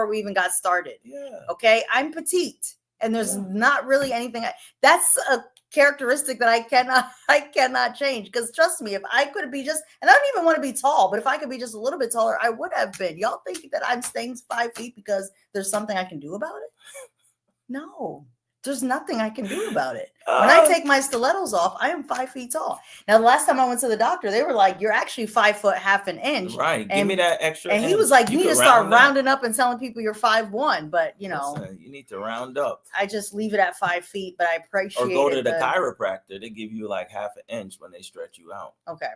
we even got started. Yeah. Okay. I'm petite and there's not really anything. That's a characteristic that I cannot change. Because trust me, if I could be and I don't even want to be tall, but if I could be just a little bit taller, I would have been. Y'all think that I'm staying 5 feet because there's something I can do about it? No, there's nothing I can do about it. When I take my stilettos off, I am 5 feet tall. Now, the last time I went to the doctor, they were like, you're actually 5 foot half an inch. Right. Give me that extra. And he was like, you need to start rounding up and telling people you're 5'1". But listen, you need to round up. I just leave it at 5 feet, but I appreciate it. Or go to the chiropractor. They give you like half an inch when they stretch you out. Okay.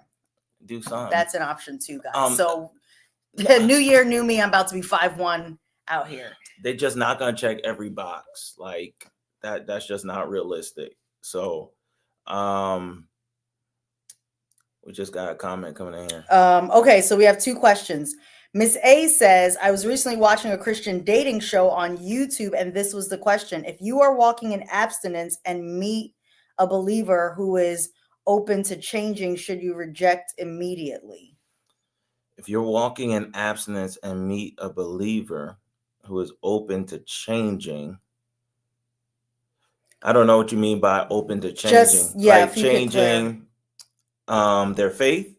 Do something. That's an option too, guys. So new year, new me. I'm about to be 5'1" out here. They're just not going to check every box. Like that's just not realistic. So, we just got a comment coming in here. Okay, so we have 2 questions. Miss A says, I was recently watching a Christian dating show on YouTube, and this was the question. If you are walking in abstinence and meet a believer who is open to changing, should you reject immediately? If you're walking in abstinence and meet a believer who is open to changing, I don't know what you mean by open to changing. Like changing their faith.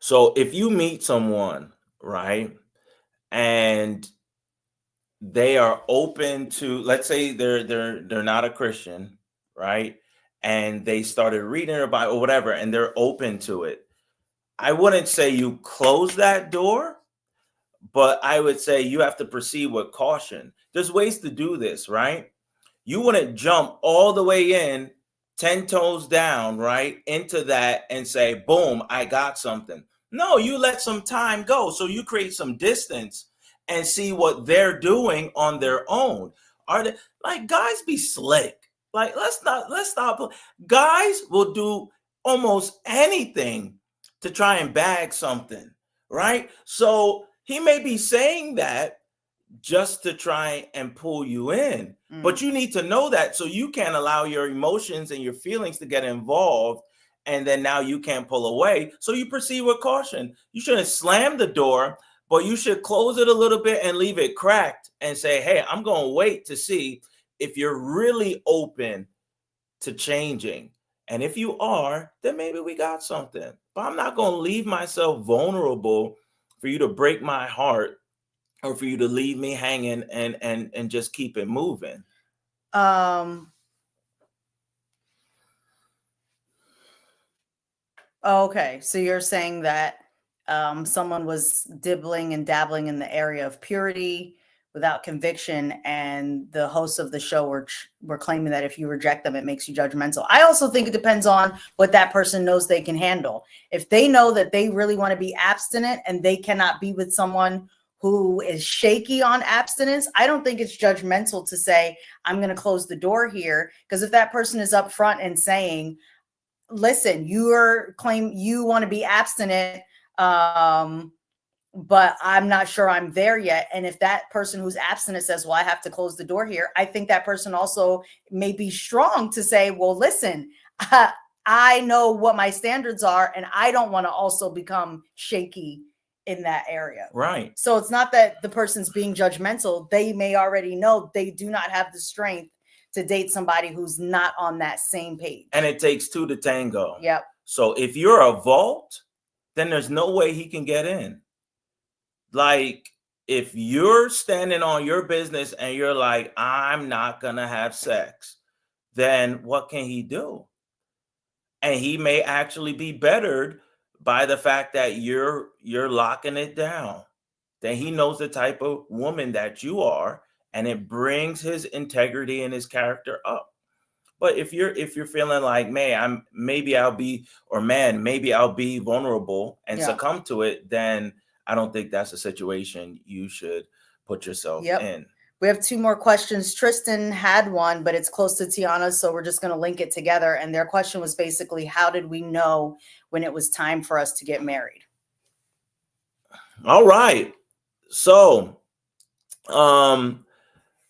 So if you meet someone, right, and they are open to, let's say they're not a Christian, right, and they started reading their Bible or whatever, and they're open to it, I wouldn't say you close that door, but I would say you have to proceed with caution. There's ways to do this, right? You wouldn't jump all the way in 10 toes down, right, into that and say, boom, I got something. No, you let some time go. So you create some distance and see what they're doing on their own. Are they like guys be slick? Like, let's stop. Guys will do almost anything to try and bag something, right? So he may be saying that just to try and pull you in. But you need to know that so you can't allow your emotions and your feelings to get involved. And then now you can't pull away. So you proceed with caution. You shouldn't slam the door, but you should close it a little bit and leave it cracked and say, hey, I'm going to wait to see if you're really open to changing. And if you are, then maybe we got something. But I'm not going to leave myself vulnerable for you to break my heart or for you to leave me hanging and just keep it moving. Okay, so you're saying that someone was dibbling and dabbling in the area of purity without conviction, and the hosts of the show were claiming that if you reject them, it makes you judgmental. I also think it depends on what that person knows they can handle. If they know that they really want to be abstinent and they cannot be with someone who is shaky on abstinence, I don't think it's judgmental to say, I'm going to close the door here. Because if that person is upfront and saying, listen, you want to be abstinent, but I'm not sure I'm there yet. And if that person who's abstinent says, well, I have to close the door here, I think that person also may be strong to say, well, listen, I know what my standards are, and I don't want to also become shaky in that area. Right. So it's not that the person's being judgmental. They may already know they do not have the strength to date somebody who's not on that same page. And it takes two to tango. Yep. So if you're a vault, then there's no way he can get in. Like, if you're standing on your business and you're like, I'm not going to have sex, then what can he do? And he may actually be bettered by the fact that you're locking it down. Then he knows the type of woman that you are, and it brings his integrity and his character up. But if you're feeling like, man, maybe I'll be vulnerable and succumb to it, then I don't think that's a situation you should put yourself in. We have two more questions. Tristan had one, but it's close to Tiana's, so we're just going to link it together. And their question was basically, how did we know when it was time for us to get married? All right. So,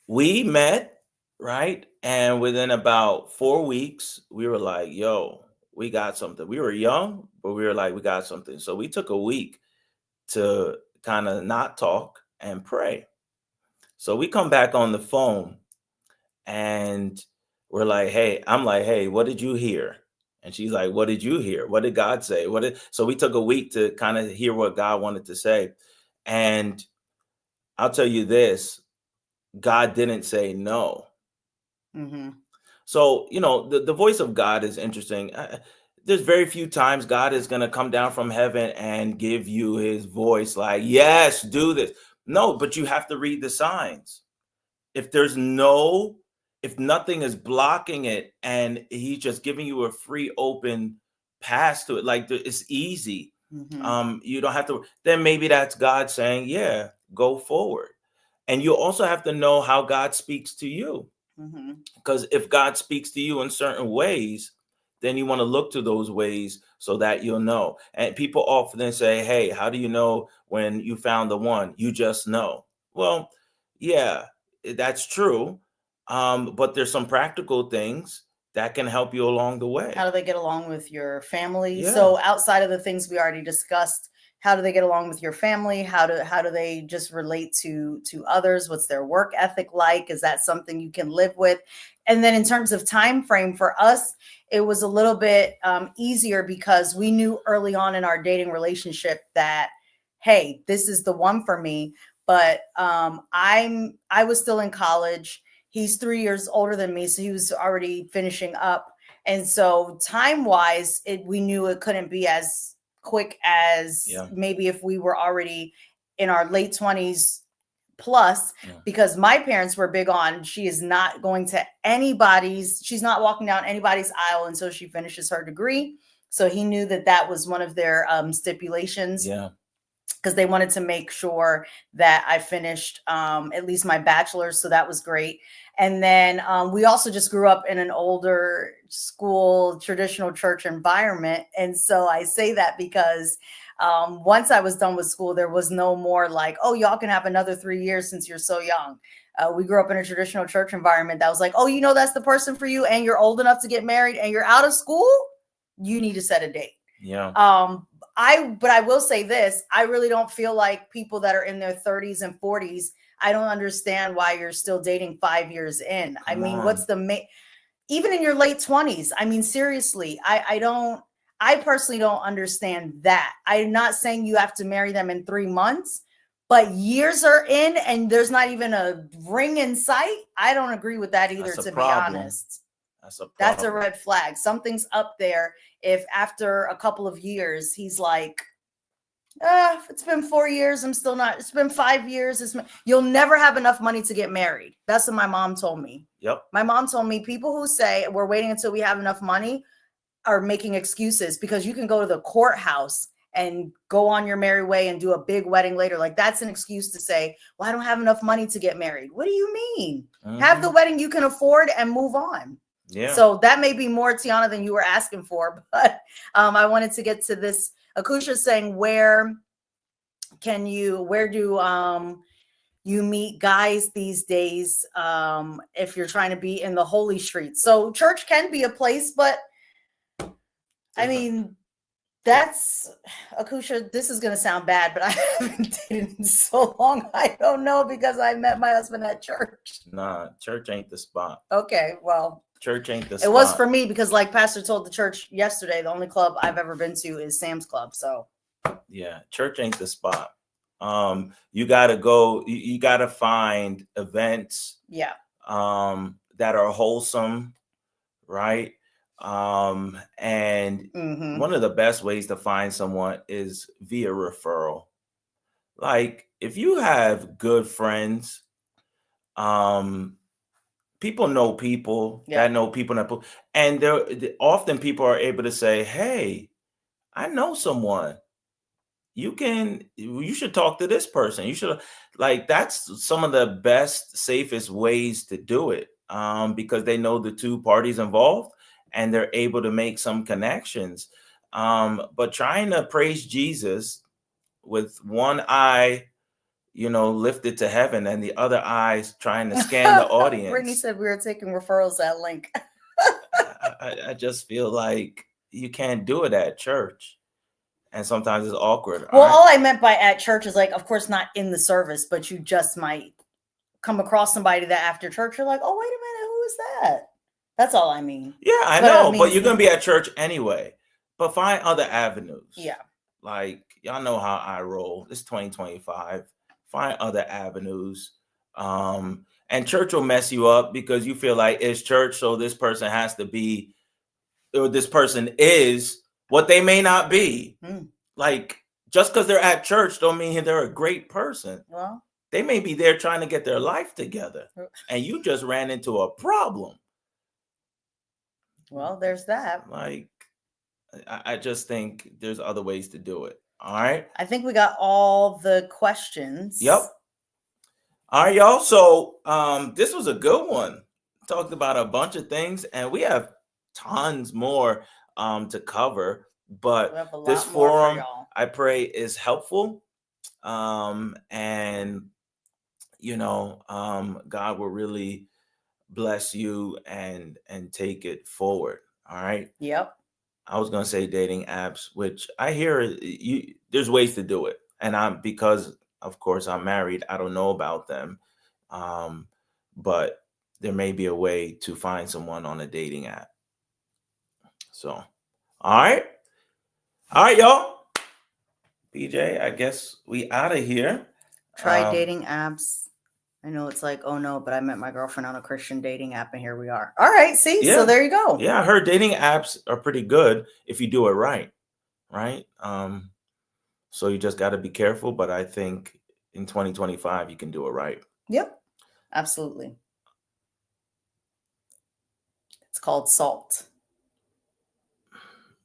we met, right? And within about 4 weeks, we were like, yo, we got something. We were young, but we were like, we got something. So we took a week to kind of not talk and pray. So we come back on the phone and we're like, I'm like, hey, what did you hear? And she's like, what did you hear? What did God say? So we took a week to kind of hear what God wanted to say. And I'll tell you this, God didn't say no. Mm-hmm. So, the voice of God is interesting. There's very few times God is going to come down from heaven and give you his voice like, yes, do this. No, but you have to read the signs. If nothing is blocking it and he's just giving you a free open pass to it, like it's easy. Mm-hmm. You don't have to, then maybe that's God saying, yeah, go forward. And you also have to know how God speaks to you. Mm-hmm. Because if God speaks to you in certain ways, then you want to look to those ways so that you'll know. And people often say, hey, how do you know when you found the one? You just know. Well, yeah, that's true. But there's some practical things that can help you along the way. How do they get along with your family? Yeah. So outside of the things we already discussed, how do they get along with your family? How do they just relate to others? What's their work ethic like? Is that something you can live with? And then in terms of time frame for us, it was a little bit easier because we knew early on in our dating relationship that, hey, this is the one for me. But I was still in college. He's 3 years older than me, so he was already finishing up. And so time wise, we knew it couldn't be as quick as maybe if we were already in our late 20s Plus, because my parents were big on, she is not going to she's not walking down anybody's aisle until she finishes her degree. So he knew that was one of their stipulations. Yeah. Because they wanted to make sure that I finished at least my bachelor's. So that was great. And then we also just grew up in an older school, traditional church environment. And so I say that because once I was done with school, there was no more like, oh, y'all can have another 3 years since you're so young. We grew up in a traditional church environment that was like, oh, that's the person for you, and you're old enough to get married and you're out of school. You need to set a date. Yeah. But I will say this, I really don't feel like people that are in their 30s and 40s, I don't understand why you're still dating 5 years in. I mean, what's even in your late 20s? I mean, seriously, I personally don't understand that. I'm not saying you have to marry them in 3 months, but years are in and there's not even a ring in sight. I don't agree with that either, to be honest. That's a red flag. Something's up there if after a couple of years he's like, it's been 4 years, I'm still not, it's been 5 years, you'll never have enough money to get married. That's what my mom told me. Yep. My mom told me people who say we're waiting until we have enough money are making excuses, because you can go to the courthouse and go on your merry way and do a big wedding later. Like, that's an excuse to say, well, I don't have enough money to get married. What do you mean? Have the wedding you can afford and move on. Yeah. So that may be more, Tiana, than you were asking for, but I wanted to get to this. Akusha saying, where do you meet guys these days if you're trying to be in the holy streets? So church can be a place, but I mean, that's, Akusha, this is going to sound bad, but I haven't dated in so long. I don't know, because I met my husband at church. Nah, church ain't the spot. Okay, well. Church ain't the spot. It was for me, because like Pastor told the church yesterday, the only club I've ever been to is Sam's Club. So yeah, church ain't the spot. You gotta go, you gotta find events that are wholesome, right? And one of the best ways to find someone is via referral. Like, if you have good friends, people know people that know people, and often people are able to say, hey, I know someone. You should talk to this person. You should, like, that's some of the best, safest ways to do it, because they know the two parties involved and they're able to make some connections. But trying to praise Jesus with one eye, lifted to heaven, and the other eyes trying to scan the audience. Brittany said we were taking referrals at Link. I just feel like you can't do it at church. And sometimes it's awkward. Well, all I meant by at church is, like, of course, not in the service, but you just might come across somebody that after church, you're like, oh, wait a minute, who is that? That's all I mean. Yeah, I know, but you're going to be at church anyway. But find other avenues. Yeah. Like, y'all know how I roll. It's 2025. Find other avenues. And church will mess you up because you feel like it's church, so this person has to be, or this person is what they may not be. Like, just because they're at church don't mean they're a great person. Well, they may be there trying to get their life together, and you just ran into a problem. Well, there's that. Like, I just think there's other ways to do it. All right. I think we got all the questions. Yep. All right, y'all. So this was a good one. Talked about a bunch of things, and we have tons more to cover. But this forum, I pray, is helpful. And God will really bless you and take it forward. All right. Yep. I was gonna say dating apps, which I hear there's ways to do it, and because of course I'm married, I don't know about them, but there may be a way to find someone on a dating app. So, all right, y'all. BJ, I guess we out of here. Try dating apps. I know it's like, oh no, but I met my girlfriend on a Christian dating app and here we are. All right, see? Yeah. So there you go. Yeah, I heard dating apps are pretty good if you do it right? So you just got to be careful, but I think in 2025, you can do it right. Yep, absolutely. It's called Salt.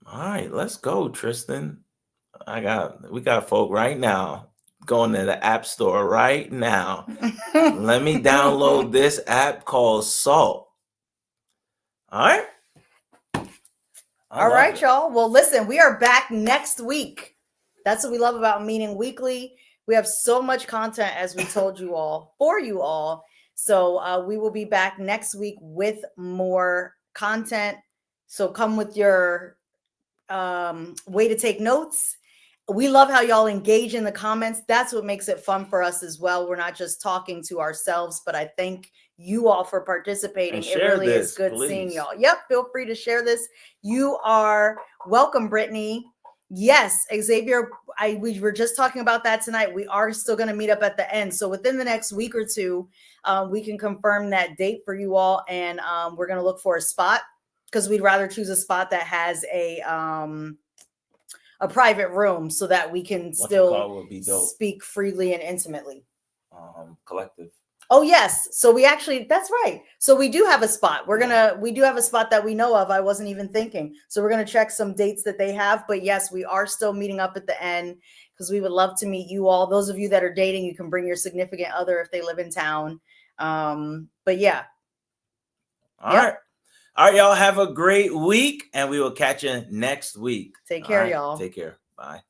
All right, let's go, Tristan. We got folk right now going to the app store right now. Let me download this app called Salt. All right. All right, y'all. Well, listen, we are back next week. That's what we love about meeting weekly. We have so much content, as we told you all, for you all. So we will be back next week with more content. So come with your way to take notes. We love how y'all engage in the comments. That's what makes it fun for us as well. We're not just talking to ourselves, but I thank you all for participating. It really is good seeing y'all. Yep, feel free to share this. You are welcome, Brittany. Yes, Xavier, we were just talking about that tonight. We are still going to meet up at the end. So within the next week or two, we can confirm that date for you all. And we're going to look for a spot because we'd rather choose a spot that has a private room so that we can still speak freely and intimately. Collective. Oh yes. So we actually, that's right. So we do have a spot. We do have a spot that we know of. I wasn't even thinking. So we're going to check some dates that they have, but yes, we are still meeting up at the end because we would love to meet you all. Those of you that are dating, you can bring your significant other if they live in town. But yeah. All right. All right, y'all have a great week and we will catch you next week. Take care, y'all. Take care. Bye.